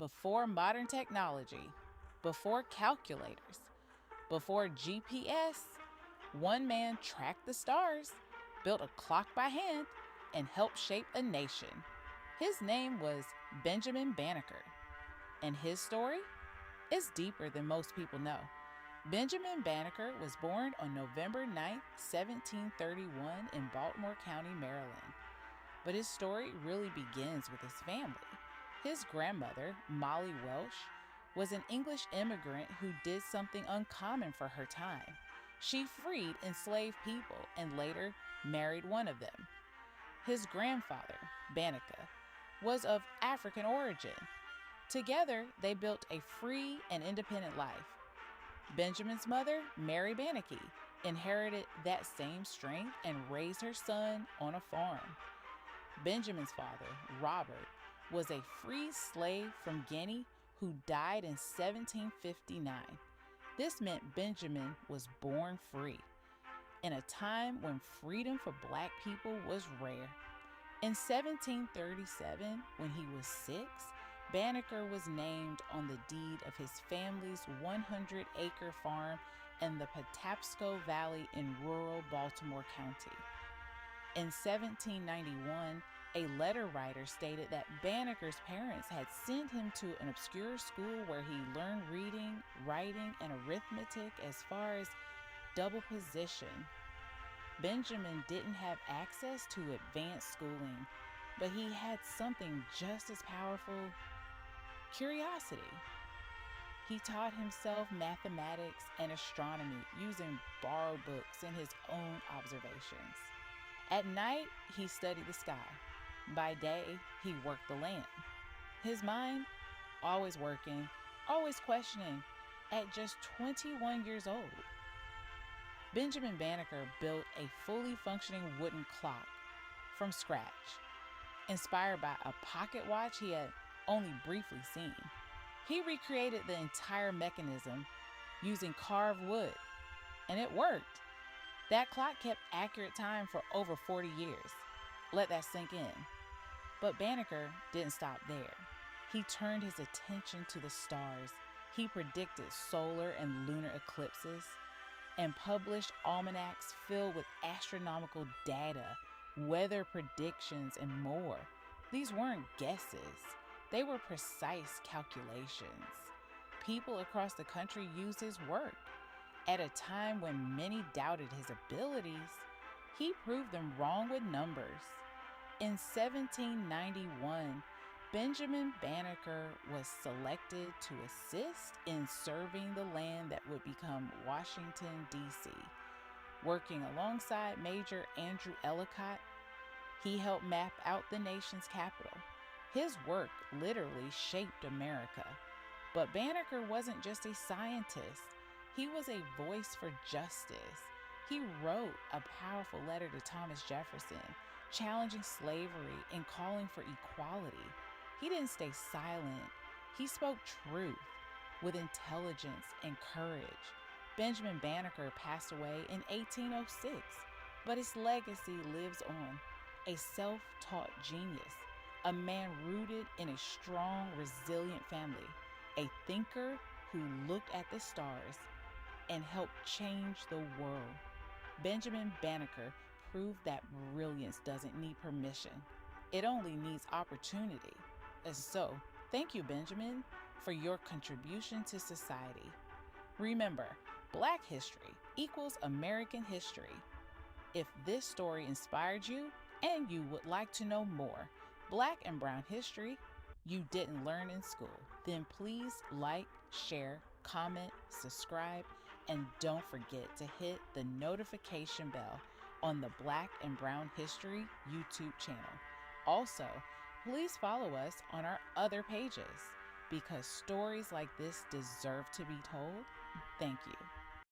Before modern technology, before calculators, before GPS, one man tracked the stars, built a clock by hand, and helped shape a nation. His name was Benjamin Banneker, and his story is deeper than most people know. Benjamin Banneker was born on November 9, 1731 in Baltimore County, Maryland. But his story really begins with his family. His grandmother, Molly Welsh, was an English immigrant who did something uncommon for her time. She freed enslaved people and later married one of them. His grandfather, Banneker, was of African origin. Together, they built a free and independent life. Benjamin's mother, Mary Banneker, inherited that same strength and raised her son on a farm. Benjamin's father, Robert, was a free slave from Guinea who died in 1759. This meant Benjamin was born free, in a time when freedom for Black people was rare. In 1737, when he was 6, Banneker was named on the deed of his family's 100-acre farm in the Patapsco Valley in rural Baltimore County. In 1791, a letter writer stated that Banneker's parents had sent him to an obscure school where he learned reading, writing, and arithmetic as far as double position. Benjamin didn't have access to advanced schooling, but he had something just as powerful: curiosity. He taught himself mathematics and astronomy using borrowed books and his own observations. At night, he studied the sky. By day, he worked the land. His mind, always working, always questioning, at just 21 years old. Benjamin Banneker built a fully functioning wooden clock from scratch, inspired by a pocket watch he had only briefly seen. He recreated the entire mechanism using carved wood, and it worked. That clock kept accurate time for over 40 years. Let that sink in. But Banneker didn't stop there. He turned his attention to the stars. He predicted solar and lunar eclipses and published almanacs filled with astronomical data, weather predictions, and more. These weren't guesses. They were precise calculations. People across the country used his work. At a time when many doubted his abilities, he proved them wrong with numbers. In 1791, Benjamin Banneker was selected to assist in surveying the land that would become Washington, D.C. Working alongside Major Andrew Ellicott, he helped map out the nation's capital. His work literally shaped America. But Banneker wasn't just a scientist. He was a voice for justice. He wrote a powerful letter to Thomas Jefferson, challenging slavery and calling for equality. He didn't stay silent. He spoke truth with intelligence and courage. Benjamin Banneker passed away in 1806, but his legacy lives on. A self-taught genius, a man rooted in a strong, resilient family, a thinker who looked at the stars and helped change the world. Benjamin Banneker proved that brilliance doesn't need permission. It only needs opportunity. And so, thank you, Benjamin, for your contribution to society. Remember, Black history equals American history. If this story inspired you and you would like to know more Black and Brown history you didn't learn in school, then please like, share, comment, subscribe, and don't forget to hit the notification bell on the Black and Brown History YouTube channel. Also, please follow us on our other pages because stories like this deserve to be told. Thank you.